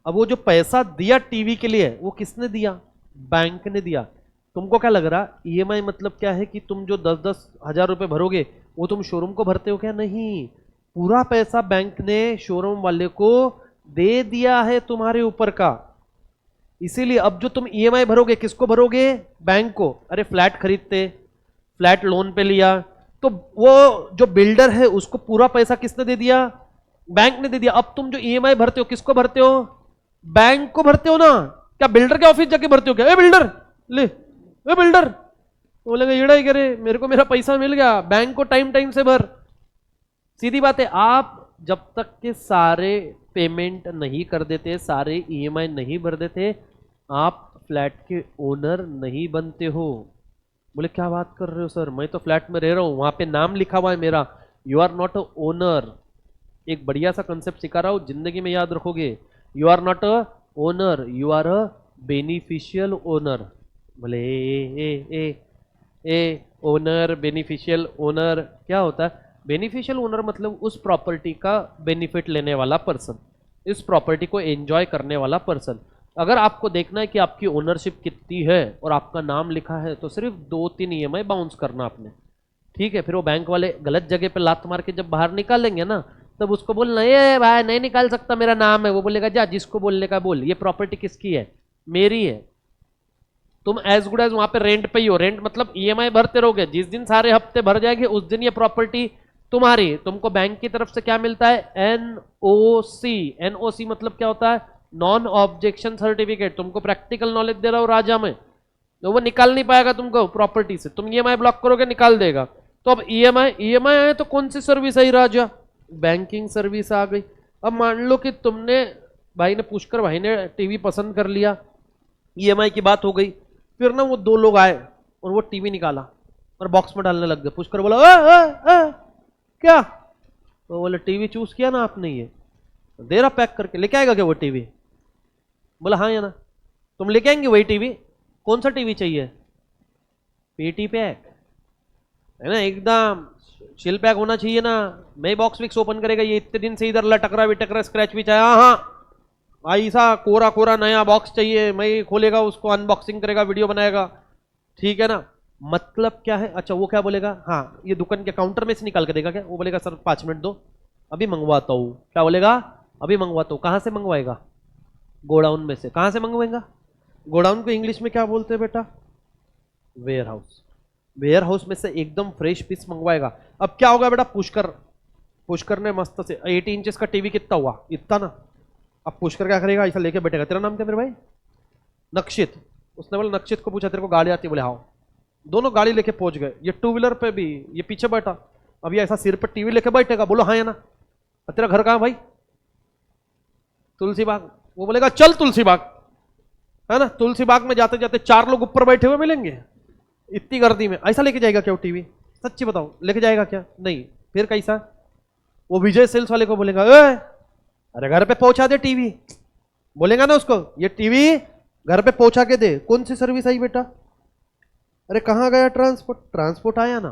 अब वो जो पैसा दिया टीवी के लिए वो किसने दिया? बैंक ने दिया। तुमको क्या लग रहा ईएमआई मतलब क्या है कि तुम जो 10-10 हजार रुपए भरोगे वो तुम शोरूम को भरते हो क्या? नहीं, पूरा पैसा बैंक ने शोरूम वाले को दे दिया है तुम्हारे ऊपर का। इसीलिए अब जो तुम ईएमआई भरोगे किसको भरोगे? बैंक को। अरे फ्लैट खरीदते, फ्लैट लोन पे लिया, तो वो जो बिल्डर है उसको पूरा पैसा किसने दे दिया? बैंक ने दे दिया। अब तुम जो ईएमआई भरते हो किसको भरते हो? बैंक को भरते हो ना। क्या बिल्डर के ऑफिस जाके भरते हो क्या? ए बिल्डर ले, ए बिल्डर, बोलेगा येड़ा ही करे, मेरे को मेरा पैसा मिल गया, बैंक को टाइम टाइम से भर। सीधी बात है, आप जब तक के सारे पेमेंट नहीं कर देते, सारे ईएमआई नहीं भर देते, आप फ्लैट के ओनर नहीं बनते हो। बोले क्या बात कर रहे हो सर, मैं तो फ्लैट में रह रहा हूं, वहां पे नाम लिखा हुआ है मेरा। You are not a owner. एक बढ़िया सा कंसेप्ट सिखा रहा हूं, जिंदगी में याद रखोगे। You are not a owner, you are a beneficial owner. बोले ए ओनर, बेनिफिशियल ओनर क्या होता है? बेनिफिशियल ओनर मतलब उस प्रॉपर्टी का बेनिफिट लेने वाला पर्सन, इस प्रॉपर्टी को एंजॉय करने वाला पर्सन। अगर आपको देखना है कि आपकी ओनरशिप कितनी है और आपका नाम लिखा है, तो सिर्फ 2-3 ईएमआई बाउंस करना आपने, ठीक है? फिर वो बैंक वाले गलत जगह पे लात मार के जब बाहर निकालेंगे ना, तब उसको बोलना ये भाई नहीं निकाल सकता, मेरा नाम है। वो बोलेगा जा, जिसको बोलने का बोल, ये प्रॉपर्टी किसकी है? मेरी है। तुम एज गुड एज वहां पे रेंट पे ही हो। रेंट मतलब ईएमआई भरते रहोगे, जिस दिन सारे हफ्ते भर जाएंगे उस दिन ये प्रॉपर्टी तुम्हारी। तुमको बैंक की तरफ से क्या मिलता है? एनओसी। एनओसी मतलब क्या होता है? Non objection certificate. तुमको प्रैक्टिकल नॉलेज दे रहा हूं राजा में, तो वो निकाल नहीं पाएगा तुमको प्रॉपर्टी से। तुम ईएमआई ब्लॉक करोगे निकाल देगा। तो अब ईएमआई आए तो कौन सी सर्विस आई राजा? बैंकिंग सर्विस आ गई। अब मान लो कि तुमने, भाई ने पुष्कर भाई ने टीवी पसंद कर लिया, ईएमआई की बात हो गई, फिर ना वो 2 लोग आए और वो टीवी निकाला और बॉक्स में डालने लग गए। पुष्कर बोला क्या? तो बोले टीवी चूज किया ना आपने, ये दे रहा पैक करके, लेके आएगा क्या वो टीवी? बोला हाँ या ना। तुम लेके आएंगे वही टीवी? कौन सा टीवी चाहिए? पेटी पैक है ना, एकदम शिल पैक होना चाहिए ना। मैं बॉक्स फिक्स ओपन करेगा, ये इतने दिन से इधर लटक रहा स्क्रैच भी चाहिए। हाँ ऐसा कोरा कोरा नया बॉक्स चाहिए, मैं खोलेगा उसको, अनबॉक्सिंग करेगा, वीडियो बनाएगा, ठीक है ना? मतलब क्या है? अच्छा वो क्या बोलेगा? हाँ ये दुकान के काउंटर में से निकाल के देगा क्या? वो बोलेगा सर 5 मिनट दो, अभी मंगवाता हूँ। क्या बोलेगा? अभी मंगवाता हूँ। कहाँ से मंगवाएगा? गोडाउन में से। कहाँ से मंगवाएगा? गोडाउन को इंग्लिश में क्या बोलते हैं बेटा? Ware house. वेयर हाउस में से एकदम फ्रेश पीस मंगवाएगा। अब क्या होगा बेटा? पुष्कर ने मस्त से 80 इंचेस का टीवी कितना हुआ? इतना ना। अब पुष्कर क्या करेगा? ऐसा लेके बैठेगा। तेरा नाम क्या मेरे भाई? नक्षित। उसने बोला नक्षित को पूछा तेरे को गाड़ी आती है? बोले हाँ। दोनों गाड़ी लेके पहुंच गए। ये 2 व्हीलर पे भी, ये पीछे बैठा, अब ये ऐसा सिर पर टीवी लेके बैठेगा। बोलो हाँ या ना। तेरा घर कहाँ भाई? तुलसी बाग। वो बोलेगा चल तुलसी बाग, है ना? तुलसी बाग में जाते जाते 4 लोग ऊपर बैठे हुए मिलेंगे इतनी गर्दी में। ऐसा लेके जाएगा क्या वो टीवी? सच्ची बताओ लेके जाएगा क्या? नहीं। फिर कैसा? वो विजय सेल्स वाले को बोलेगा अरे घर पे पहुंचा दे टीवी, बोलेगा ना उसको ये टीवी घर पे पहुंचा के दे। कौन सी सर्विस आई बेटा? अरे कहाँ गया ट्रांसपोर्ट? ट्रांसपोर्ट आया ना,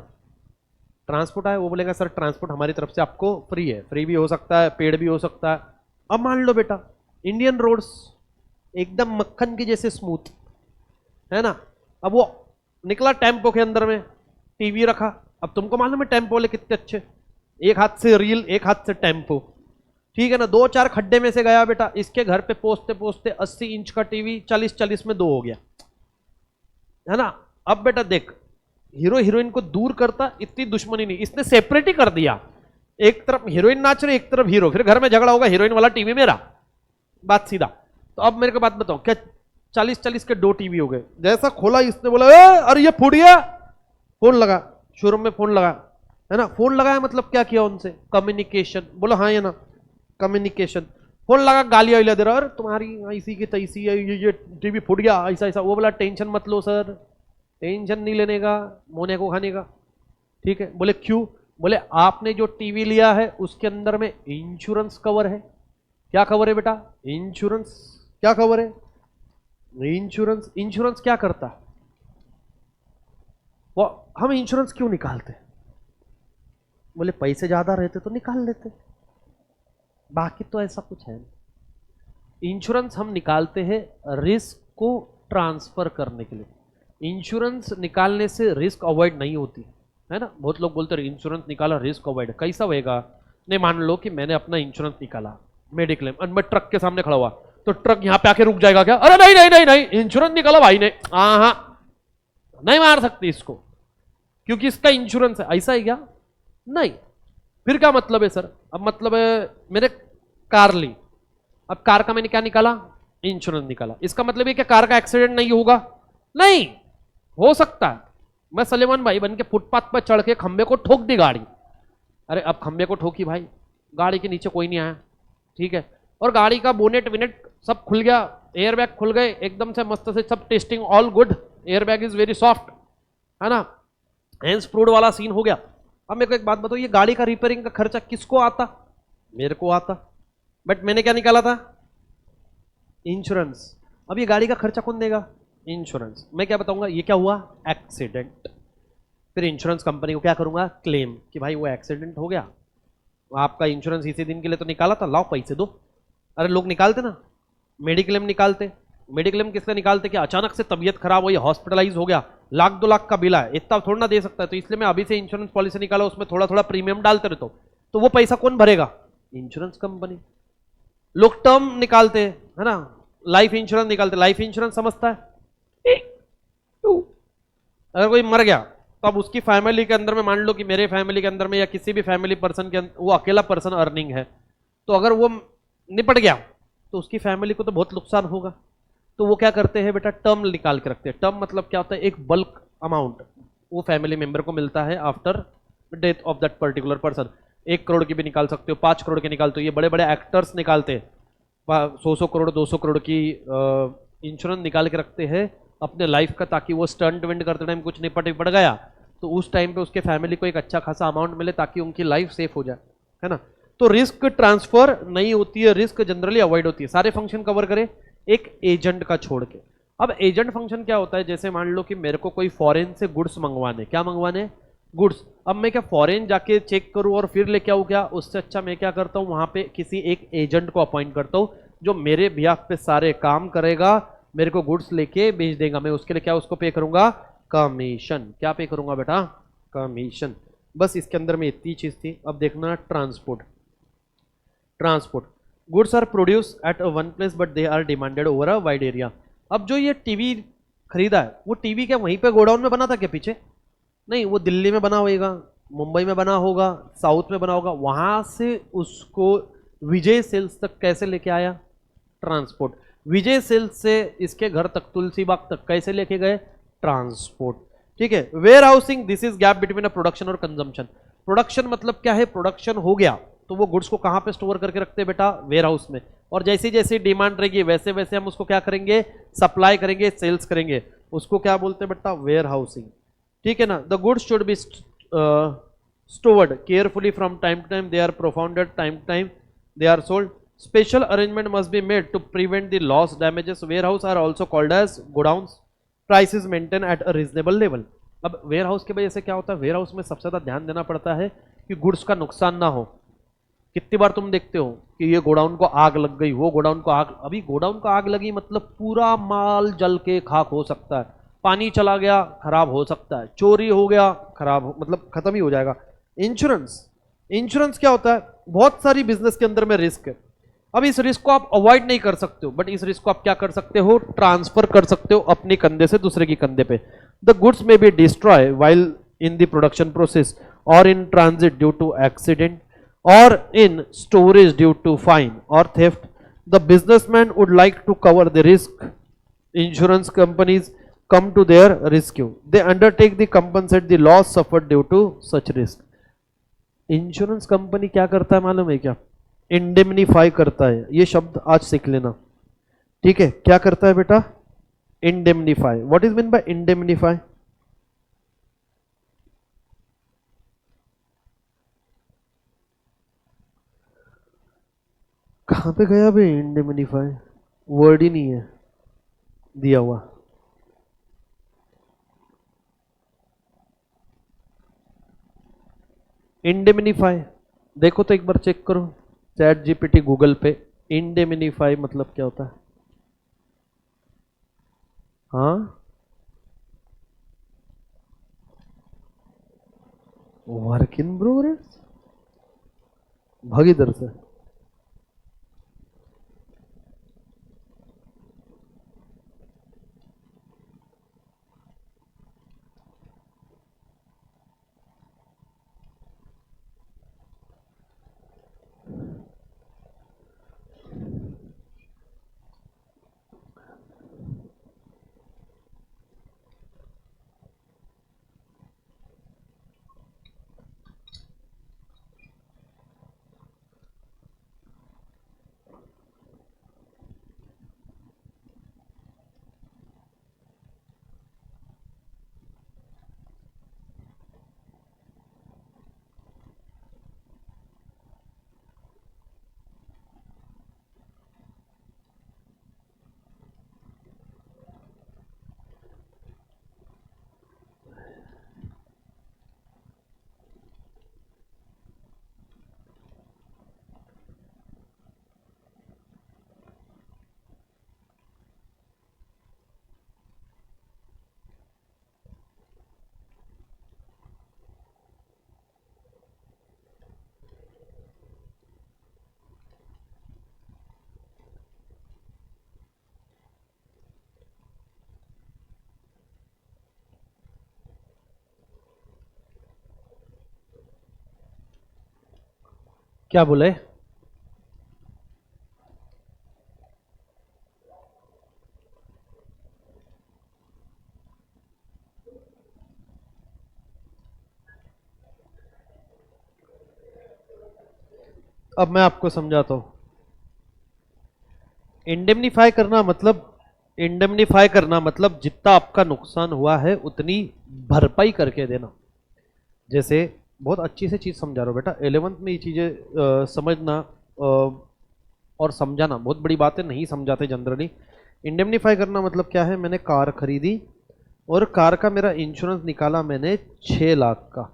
ट्रांसपोर्ट आया। वो बोलेगा सर ट्रांसपोर्ट हमारी तरफ से आपको फ्री है। फ्री भी हो सकता है, पेड भी हो सकता है। अब मान लो बेटा इंडियन रोड्स एकदम मक्खन की जैसे स्मूथ है ना, अब वो निकला टेम्पो के अंदर में, टीवी रखा। अब तुमको मालूम है टेम्पो वाले कितने अच्छे, एक हाथ से रील एक हाथ से टेम्पो, ठीक है ना? 2-4 खड्डे में से गया बेटा, इसके घर पे पहुंचते पहुंचते 80 इंच का टीवी 40-40 में 2 हो गया, है ना? अब बेटा देख, हीरो हीरोइन को दूर करता इतनी दुश्मनी नहीं, इसने सेपरेट ही कर दिया। एक तरफ हीरोइन नाच रही, एक तरफ हीरो, फिर घर में झगड़ा होगा, हीरोइन वाला टीवी मेरा, बात सीधा। तो अब मेरे को बात बताओ, क्या 40-40 के 2 टीवी हो गए? जैसा खोला इसने बोला अरे ये फूट गया। फोन लगा, शोरूम में फोन लगा, है ना? फोन लगाया मतलब क्या किया उनसे? कम्युनिकेशन। बोलो हाँ या ना? कम्युनिकेशन। फोन लगा गालियां वालियां दे रहा, अरे तुम्हारी ऐसी की तैसी है, ये टीवी फूट गया, ऐसा ऐसा। वो बोला टेंशन मत लो सर, टेंशन नहीं लेने का, मोने को खाने का। ठीक है, बोले क्यों? बोले आपने जो टीवी लिया है उसके अंदर में इंश्योरेंस कवर है। क्या कवर है बेटा? इंश्योरेंस। क्या कवर है? इंश्योरेंस। इंश्योरेंस क्या करता है? वो हम इंश्योरेंस क्यों निकालते? बोले पैसे ज्यादा रहते तो निकाल लेते, बाकी तो ऐसा कुछ है नहीं। इंश्योरेंस हम निकालते हैं रिस्क को ट्रांसफर करने के लिए। इंश्योरेंस निकालने से रिस्क अवॉइड नहीं होती है ना। बहुत लोग बोलते हैं इंश्योरेंस निकाला रिस्क अवॉइड, कैसा होएगा? नहीं, मान लो कि मैंने अपना इंश्योरेंस निकाला मेडिक्लेम और मैं ट्रक के सामने खड़ा हुआ, तो ट्रक यहां पे आके रुक जाएगा क्या? अरे नहीं नहीं नहीं नहीं, इंश्योरेंस निकाला भाई ने, हाँ नहीं मार सकती इसको क्योंकि इसका इंश्योरेंस है। ऐसा है क्या? नहीं। फिर क्या मतलब है सर? अब मतलब है मैंने कार ली, अब कार का मैंने क्या निकाला? इंश्योरेंस निकाला। इसका मतलब है कि कार का एक्सीडेंट नहीं होगा? नहीं, हो सकता है मैं सलेमान भाई बन के फुटपाथ पर चढ़ के खंबे को ठोक दी गाड़ी। अरे अब खंबे को ठोकी भाई, गाड़ी के नीचे कोई नहीं आया, ठीक है, और गाड़ी का बोनेट विनेट सब खुल गया, एयर बैग खुल गए एकदम से मस्त से, सब testing all good, air bag is very soft, है ना, हैंड्स फ्रूड वाला सीन हो गया। अब मेरे को एक बात बताओ, ये गाड़ी का रिपेयरिंग का खर्चा किसको आता? मेरे को आता, बट मैंने क्या निकाला था? इंश्योरेंस। अब ये गाड़ी का खर्चा कौन देगा? इंश्योरेंस। मैं क्या बताऊंगा? ये क्या हुआ? एक्सीडेंट। फिर इंश्योरेंस कंपनी को क्या करूंगा? क्लेम कि भाई वो एक्सीडेंट हो गया, आपका इंश्योरेंस इसी दिन के लिए तो निकाला था, लाओ पैसे दो। अरे लोग निकालते ना, मेडिक्लेम निकालते। मेडिक्लेम किसका निकालते? कि अचानक से तबीयत खराब हुई, हॉस्पिटलाइज हो गया, लाख 2 लाख का बिल है, इतना थोड़ा ना दे सकता है, तो इसलिए मैं अभी से इंश्योरेंस पॉलिसी निकाला, उसमें थोड़ा थोड़ा प्रीमियम डालते रहता हूं, तो वो पैसा कौन भरेगा? Insurance company. लोग टर्म निकालते है ना, लाइफ इंश्योरेंस निकालते। लाइफ इंश्योरेंस समझता है, अगर कोई मर गया तो अब उसकी फैमिली के अंदर में, मान लो कि मेरे फैमिली के अंदर में या किसी भी फैमिली पर्सन के अंदर वो अकेला पर्सन अर्निंग है, तो अगर वो निपट गया तो उसकी फैमिली को तो बहुत नुकसान होगा। तो वो क्या करते हैं बेटा? टर्म निकाल के रखते हैं। टर्म मतलब क्या होता है? एक बल्क अमाउंट वो फैमिली मेंबर को मिलता है after death of that particular person. 1 crore की भी निकाल सकते हो, 5 करोड़ की निकालते हो। ये बड़े बड़े एक्टर्स निकालते हैं 100 करोड़ 200 करोड़ की इंश्योरेंस निकाल के रखते हैं अपने लाइफ का, ताकि वो स्टंट वेंट करते टाइम कुछ निपट पड़ गया तो उस टाइम पे उसके फैमिली को एक अच्छा खासा अमाउंट मिले, ताकि उनकी लाइफ सेफ हो जाए, है ना। तो रिस्क ट्रांसफर नहीं होती है, रिस्क जनरली अवॉइड होती है। सारे फंक्शन कवर करें एक एजेंट का छोड़ के। अब एजेंट फंक्शन क्या होता है? जैसे मान लो कि मेरे को कोई फॉरेन से गुड्स मंगवाने, क्या मंगवाने? गुड्स। अब मैं क्या फॉरेन जाके चेक करूं और फिर लेके आऊं क्या? उससे अच्छा मैं क्या करता हूं, वहां पे किसी एक एजेंट को अपॉइंट करता हूं जो मेरे बिहाफ पे सारे काम करेगा, मेरे को गुड्स लेके भेज देगा। मैं उसके लिए क्या उसको पे करूंगा? कमीशन। क्या पे करूंगा बेटा? कमीशन। बस इसके अंदर में इतनी चीज थी। अब देखना transport. Transport, goods are produce at one place but they are demanded over a wide area. अब जो ये टीवी खरीदा है, वो टीवी क्या वहीं पे गोडाउन में बना था क्या पीछे? नहीं, वो दिल्ली में बना होगा, मुंबई में बना होगा, साउथ में बना होगा, वहां से उसको विजय सेल्स तक कैसे लेके आया? ट्रांसपोर्ट। विजय सेल्स से इसके घर तक, तुलसी बाग तक कैसे लेके गए? ट्रांसपोर्ट। ठीक है। Warehousing, this is gap between a production और कंजम्पशन। प्रोडक्शन मतलब क्या है? प्रोडक्शन हो गया तो वो गुड्स को कहां पे स्टोर करके रखते हैं बेटा? वेयर हाउस में। और जैसी जैसी डिमांड रहेगी वैसे वैसे हम उसको क्या करेंगे? सप्लाई करेंगे, सेल्स करेंगे। उसको क्या बोलते हैं बेटा? Warehousing. ठीक है ना। The goods should be stored carefully from time to time, they are profounded time to time, they are sold. Special arrangement must be made to prevent the loss damages. Warehouse are also called as godowns. Prices maintained at a reasonable level. अब ware house की वजह से क्या होता है? Ware house में सबसे ज्यादा ध्यान देना पड़ता है कि गुड्स का नुकसान ना हो। कितनी बार तुम देखते हो कि ये गोडाउन को आग लग गई, वो गोडाउन को आग, अभी गोडाउन को आग लगी मतलब पूरा माल जल के खाक हो सकता है, पानी चला गया खराब हो सकता है, चोरी हो गया खराब मतलब खत्म ही हो जाएगा। इंश्योरेंस, इंश्योरेंस क्या होता है? बहुत सारी बिजनेस के अंदर में रिस्क है। अब इस रिस्क को आप अवॉइड नहीं कर सकते हो, बट इस रिस्क को आप क्या कर सकते हो? ट्रांसफर कर सकते हो अपने कंधे से दूसरे की कंधे पे। The goods may be destroy while in the production process और in transit due to accident or in storage due to fine or theft. The businessman would like to cover the risk. Insurance companies come to their rescue. They undertake the compensate the loss suffered due to such risk. Insurance company क्या करता है मालूम है क्या? Indemnify करता है, ये शब्द आज सीख लेना, ठीक है। क्या करता है बेटा? Indemnify. What is mean by indemnify? कहां पे गया भाई इंडेमनीफाई? वर्ड ही नहीं है दिया हुआ। इंडेमनीफाई देखो तो एक बार चेक करो चैट जीपीटी गूगल पे, इंडेमनीफाई मतलब क्या होता है? हाँ, वर्क इन प्रोग्रेस। भाग इधर से। क्या बोले? अब मैं आपको समझाता हूं। इंडेमनीफाई करना मतलब, इंडेमनीफाई करना मतलब जितना आपका नुकसान हुआ है उतनी भरपाई करके देना। जैसे बहुत अच्छी से चीज समझा रहा हूं बेटा, 11th में ये चीजें समझना और समझाना बहुत बड़ी बात है, नहीं समझाते जनरली। इंडेमनीफाई करना मतलब क्या है? मैंने कार खरीदी और कार का मेरा इंश्योरेंस निकाला मैंने 6 लाख का।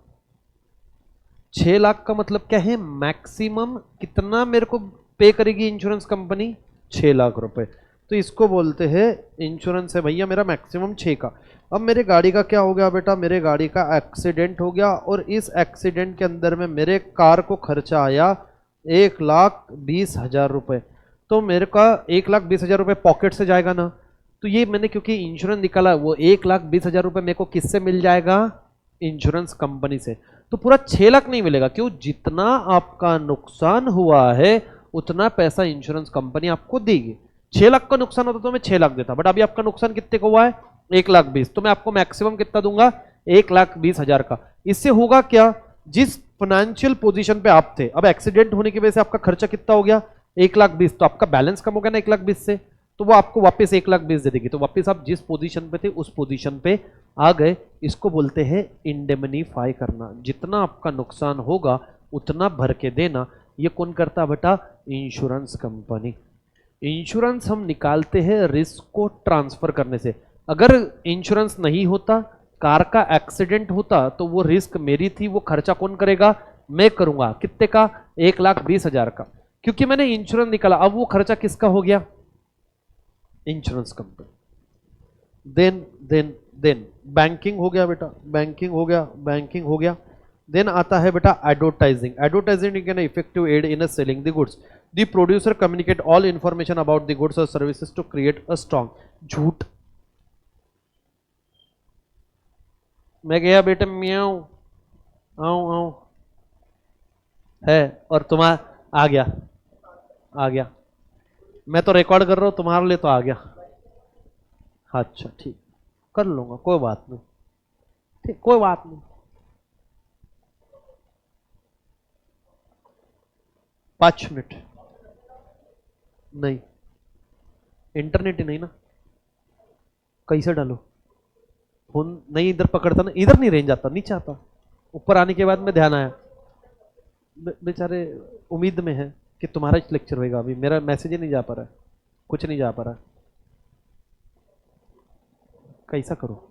6 लाख का मतलब क्या है? मैक्सिमम कितना मेरे को पे करेगी इंश्योरेंस कंपनी? 6 लाख रुपए। तो इसको बोलते हैं इंश्योरेंस है भैया मेरा मैक्सिमम 6 का। अब मेरे गाड़ी का क्या हो गया बेटा? मेरे गाड़ी का एक्सीडेंट हो गया और इस एक्सीडेंट के अंदर में मेरे कार को खर्चा आया 1,20,000 रुपए। तो मेरे का 1,20,000 रुपए पॉकेट से जाएगा ना। तो ये मैंने क्योंकि इंश्योरेंस निकाला, वो 1,20,000 रुपए मेरे को किससे मिल जाएगा? इंश्योरेंस कंपनी से। तो पूरा 6 लाख नहीं मिलेगा, क्यों? जितना आपका नुकसान हुआ है उतना पैसा इंश्योरेंस कंपनी आपको देगी। 6 लाख का नुकसान होता तो मैं 6 लाख देता, बट अभी आपका नुकसान कितने का हुआ है? 1,20,000। तो मैं आपको मैक्सिमम कितना दूंगा? 1,20,000 का। इससे होगा क्या? जिस फाइनेंशियल पोजीशन पे आप थे, अब एक्सीडेंट होने की वजह से आपका खर्चा कितना हो गया? 1,20,000। तो आपका बैलेंस कम हो गया ना 1,20,000 से, तो वो आपको वापस 1,20,000 दे देगी। तो वापस आप जिस पोजीशन पे थे उस पोजीशन पे आ गए। इसको बोलते हैं इंडेमनीफाई करना। जितना आपका नुकसान होगा उतना भर के देना। ये कौन करता है बेटा? Insurance company. इंश्योरेंस हम निकालते हैं रिस्क को ट्रांसफर करने से। अगर इंश्योरेंस नहीं होता, कार का एक्सीडेंट होता, तो वो रिस्क मेरी थी, वो खर्चा कौन करेगा? मैं करूंगा। कितने का? 1,20,000 का। क्योंकि मैंने इंश्योरेंस निकाला, अब वो खर्चा किसका हो गया? Insurance company. देन बैंकिंग हो गया बेटा, बैंकिंग हो गया, बैंकिंग हो गया। देन आता है बेटा advertising. Advertising can effective aid in selling the goods. The producer communicate all information about the goods और services to create a strong. झूठ। मैं गया बेटा म्याऊं, आऊं आऊं है, और तुम्हारा आ गया, आ गया। मैं तो रिकॉर्ड कर रहा हूं, तुम्हारे लिए तो आ गया। अच्छा ठीक, कर लूंगा, कोई बात नहीं। ठीक, कोई बात नहीं। 5 मिनट नहीं, इंटरनेट ही नहीं ना, कैसे डालो फोन? नहीं इधर पकड़ता ना, इधर नहीं रेंज आता, नीचे आता। ऊपर आने के बाद में ध्यान आया, बेचारे उम्मीद में है कि तुम्हारा लेक्चर होगा, अभी मेरा मैसेज ही नहीं जा पा रहा है, कुछ नहीं जा पा रहा, कैसा करो?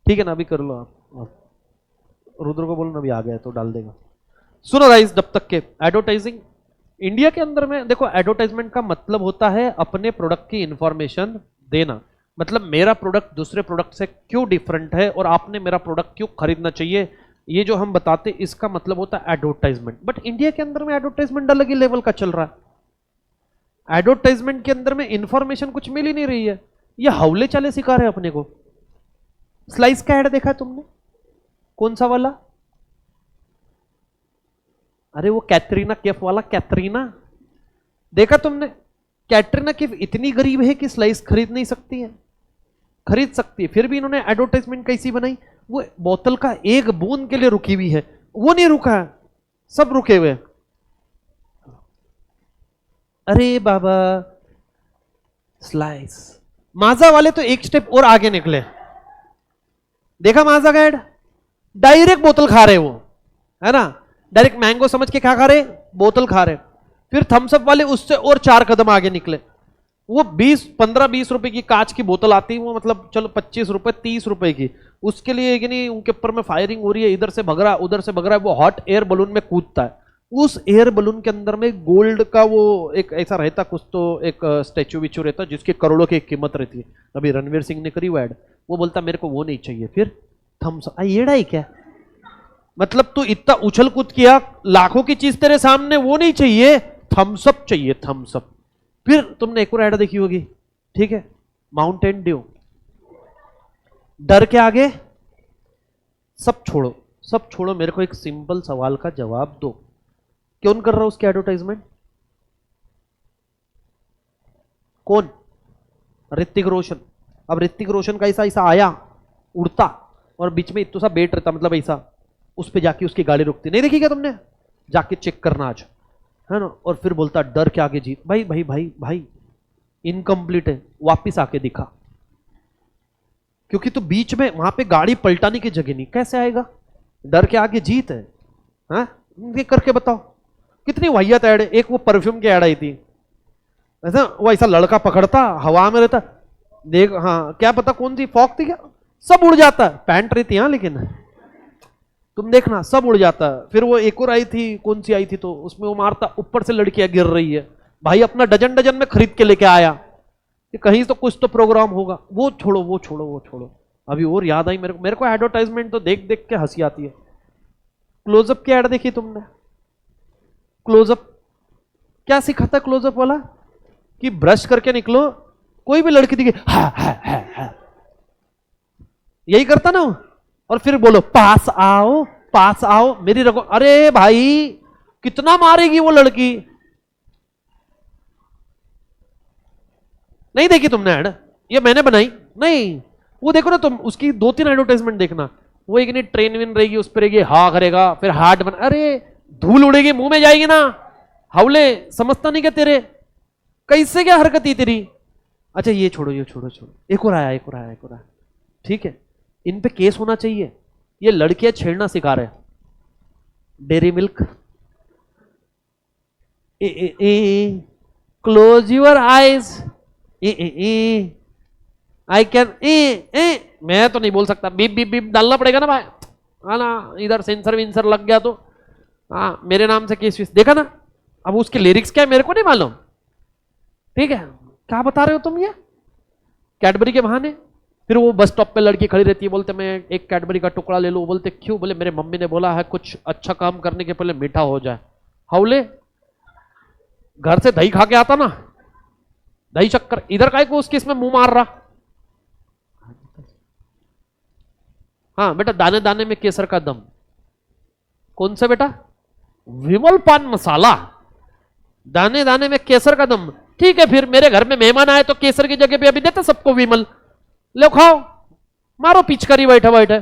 ठीक है ना, अभी कर लो आप रुद्र को बोलो ना, अभी आ गया तो डाल देगा। सुनो गाइस, जब तक के एडवर्टाइजिंग इंडिया के अंदर में देखो, एडवर्टाइजमेंट का मतलब होता है अपने प्रोडक्ट की इंफॉर्मेशन देना, मतलब मेरा प्रोडक्ट दूसरे प्रोडक्ट से क्यों डिफरेंट है और आपने मेरा प्रोडक्ट क्यों खरीदना चाहिए, ये जो हम बताते इसका मतलब होता है एडवर्टाइजमेंट। बट इंडिया के अंदर में एडवर्टाइजमेंट अलग ही लेवल का चल रहा है। एडवर्टाइजमेंट के अंदर में इंफॉर्मेशन कुछ मिल ही नहीं रही है, ये हवले चाले सिखा रहे हैं अपने को। स्लाइस का ऐड देखा है तुमने? कौन सा वाला? अरे वो कैटरीना कैफ वाला, कैटरीना देखा तुमने? कैटरीना कैफ इतनी गरीब है कि स्लाइस खरीद नहीं सकती है, खरीद सकती है, फिर भी इन्होंने एडवर्टाइजमेंट कैसी बनाई, वो बोतल का एक बूंद के लिए रुकी हुई है, वो नहीं रुका है, सब रुके हुए। अरे बाबा, स्लाइस माजा वाले तो एक स्टेप और आगे निकले, देखा माजा का ऐड? डायरेक्ट बोतल खा रहे वो, है ना, डायरेक्ट मैंगो समझ के क्या खा रहे, बोतल खा रहे। फिर थम्सअप वाले उससे और 4 कदम आगे निकले, वो 15-20 रुपए की कांच की बोतल आती है, वो मतलब चलो 25 रुपए 30 रुपए की, उसके लिए कि नहीं उनके ऊपर में फायरिंग हो रही है, इधर से भग रहा उधर से भग रहा है, वो हॉट एयर बलून में कूदता है, उस एयर बलून के अंदर में गोल्ड का वो एक ऐसा रहता कुछ तो एक स्टैचू विचू रहता जिसकी करोड़ों की कीमत रहती है। अभी रणवीर सिंह ने करी वो ऐड, वो बोलता मेरे को वो नहीं चाहिए, फिर थम्सअप येड़ा ही क्या, मतलब तू इतना उछल कूद किया, लाखों की चीज तेरे सामने, वो नहीं चाहिए, थम्सअप चाहिए, थम्सअप। फिर तुमने एक और ऐड देखी होगी, ठीक है, माउंटेन ड्यू, डर के आगे सब छोड़ो, सब छोड़ो, मेरे को एक सिंपल सवाल का जवाब दो, कौन कर रहा है उसकी एडवर्टाइजमेंट? कौन? ऋतिक रोशन। अब ऋतिक रोशन का ऐसा ऐसा आया उड़ता और बीच में इतना सा बेट रहता, मतलब ऐसा, उस पे जाके उसकी गाड़ी रुकती, नहीं देखी क्या तुमने? जाके चेक करना आज, है ना, और फिर बोलता डर के आगे जीत। भाई भाई भाई भाई इनकम्प्लीट है, वापिस आके दिखा, क्योंकि तो बीच में वहां पे गाड़ी पलटाने की जगह नहीं, कैसे आएगा? डर के आगे जीत है, हाँ? ये करके बताओ, कितनी वाहियात ऐड है। एक वो परफ्यूम की ऐड आई थी, ऐसा वो ऐसा लड़का पकड़ता, हवा में रहता, देख, हाँ क्या पता कौन सी फॉग थी क्या, सब उड़ जाता है, पैंट रहती है लेकिन तुम देखना सब उड़ जाता है। फिर वो एक और आई थी, कौन सी आई थी, तो उसमें वो मारता, ऊपर से लड़कियां गिर रही है, भाई अपना डजन डजन में खरीद के लेके आया कि कहीं तो कुछ तो प्रोग्राम होगा। वो छोड़ो वो छोड़ो वो छोड़ो, अभी और याद आई मेरे को एडवर्टाइजमेंट तो देख देख के हंसी आती है। क्लोजअप की ऐड देखी तुमने? क्लोजअप क्या सिखाता है क्लोजअप वाला? कि ब्रश करके निकलो, कोई भी लड़की दिखे हा, यही करता ना, और फिर बोलो पास आओ पास आओ मेरी रखो। अरे भाई कितना मारेगी वो लड़की? नहीं देखी तुमने ऐड? ये मैंने बनाई नहीं, वो देखो ना तुम, उसकी 2-3 एडवर्टाइजमेंट देखना, वो एक नहीं ट्रेन विन रहेगी, उस पर रहेगी हा करेगा, फिर हार्ट बना, अरे धूल उड़ेगी मुंह में जाएगी ना, हवले समझता नहीं क्या तेरे, कैसे क्या हरकत ही तेरी। अच्छा ये छोड़ो ये छोड़ो छोड़ो, एक और आया एक और आया एक और आया, ठीक है, इन पे केस होना चाहिए, ये लड़कियां छेड़ना सिखा रहे हैं। Dairy milk, close your eyes, I can, मैं तो नहीं बोल सकता, बीप बीप बीप डालना पड़ेगा ना भाई, है ना, इधर सेंसर विंसर लग गया तो हाँ मेरे नाम से केस विस, देखा ना। अब उसके लिरिक्स क्या है मेरे को नहीं मालूम, ठीक है, क्या बता रहे हो तुम ये कैडबरी के बहाने। फिर वो बस स्टॉप पे लड़की खड़ी रहती है, बोलते मैं एक कैडबरी का टुकड़ा ले लूं, बोलते क्यों, बोले मेरे मम्मी ने बोला है कुछ अच्छा काम करने के पहले मीठा हो जाए। हवले घर से दही खा के आता ना, दही चक्कर, इधर काय को उसके इसमें मुंह मार रहा। हाँ बेटा, दाने दाने में केसर का दम, कौन सा बेटा? विमल पान मसाला, दाने दाने में केसर का दम, ठीक है। फिर मेरे घर में मेहमान आए तो केसर की जगह पे अभी देते सबको विमल, लो खाओ, मारो पिचकारी बैठा बैठा।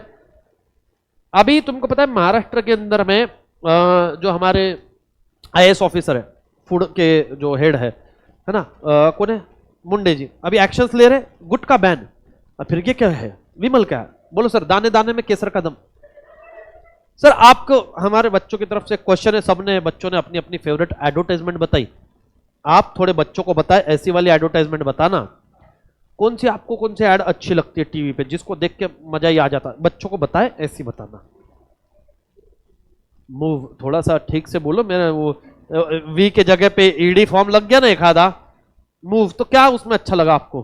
अभी तुमको पता है महाराष्ट्र के अंदर में जो हमारे आईएएस ऑफिसर है, फूड के जो हेड है ना, कौन है, मुंडे जी, अभी एक्शंस ले रहे, गुटखा बैन, फिर ये क्या है, विमल क्या है, बोलो सर, दाने दाने में केसर का दम। सर आपको हमारे बच्चों की तरफ से क्वेश्चन है, सबने बच्चों ने अपनी अपनी फेवरेट एडवर्टाइजमेंट बताई, आप थोड़े बच्चों को बताएं, ऐसी वाली एडवर्टाइजमेंट बताना, कौन सी आपको कौन सी ऐड अच्छी लगती है टीवी पे, जिसको देख के मजा ही आ जाता है, बच्चों को बताएं, ऐसी बताना। मूव थोड़ा सा ठीक से बोलो, मेरा वो वी के जगह पे ईडी फॉर्म लग गया ना एक आधा, मूव तो क्या उसमें अच्छा लगा आपको,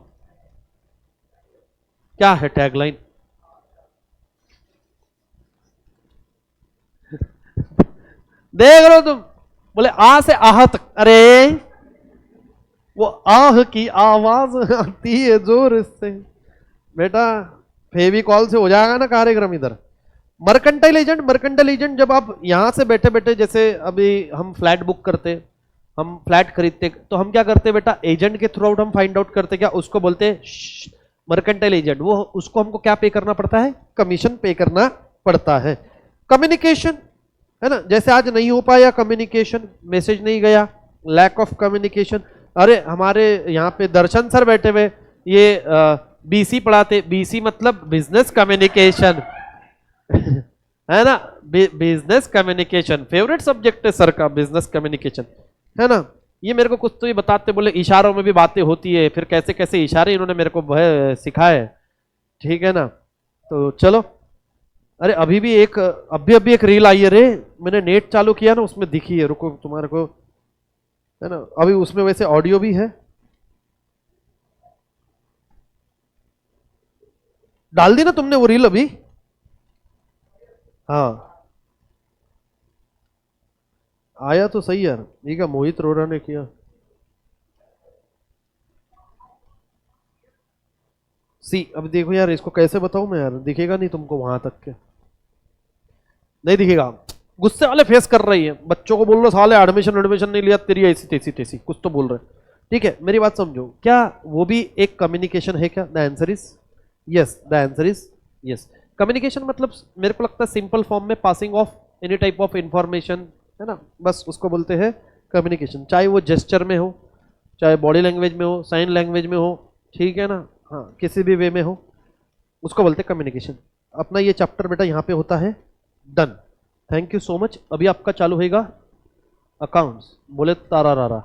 क्या है टैगलाइन? देख लो तुम, बोले आ से आह तक, अरे वो आह की आवाज आती है जोर से, बेटा फेविकॉल से हो जाएगा ना कार्यक्रम इधर। मर्केंटाइल एजेंट, मर्केंटाइल एजेंट जब आप यहां से बैठे बैठे, जैसे अभी हम फ्लैट बुक करते, हम फ्लैट खरीदते, तो हम क्या करते बेटा, एजेंट के थ्रू आउट हम फाइंड आउट करते, क्या उसको बोलते हैं मर्केंटाइल एजेंट, वो उसको हमको क्या पे करना पड़ता है, कमीशन पे करना पड़ता है। कम्युनिकेशन है ना, जैसे आज नहीं हो पाया कम्युनिकेशन, मैसेज नहीं गया, लैक ऑफ कम्युनिकेशन। अरे हमारे यहाँ पे दर्शन सर बैठे हुए, ये बीसी पढ़ाते, बीसी मतलब बिजनेस कम्युनिकेशन है ना, बिजनेस कम्युनिकेशन फेवरेट सब्जेक्ट है सर का, बिजनेस कम्युनिकेशन है ना। ये मेरे को कुछ तो ये बताते, बोले इशारों में भी बातें होती है, फिर कैसे कैसे इशारे इन्होंने मेरे को सिखाए, ठीक है ना। तो चलो, अरे अभी भी एक अभी एक रील आई है रे, मैंने नेट चालू किया ना, उसमें दिखी है, रुको तुम्हारे को, है ना, अभी उसमें वैसे ऑडियो भी है, डाल दी ना तुमने वो रील अभी? हाँ आया तो सही यार, ठीक है, मोहित रोहरा ने किया। सी अब देखो यार, इसको कैसे बताऊं मैं यार, दिखेगा नहीं तुमको वहां तक के, नहीं दिखेगा, गुस्से वाले फेस कर रही है, बच्चों को बोल रहे साले एडमिशन एडमिशन नहीं लिया, तेरी ऐसी तैसी तैसी कुछ तो बोल रहे, ठीक है, मेरी बात समझो, क्या वो भी एक कम्युनिकेशन है क्या? The answer is yes, the answer is yes. Communication मतलब मेरे को लगता है सिंपल फॉर्म में passing of any type of information, है ना, बस उसको बोलते हैं कम्युनिकेशन, चाहे वो जेस्चर में हो, चाहे बॉडी लैंग्वेज में हो, साइन लैंग्वेज में हो, ठीक है ना, हाँ किसी भी वे में हो, उसको बोलते हैं कम्युनिकेशन। अपना ये चैप्टर बेटा यहाँ पे होता है done. Thank you so much. अभी आपका चालू होगा अकाउंट्स, बोले तारा रारा।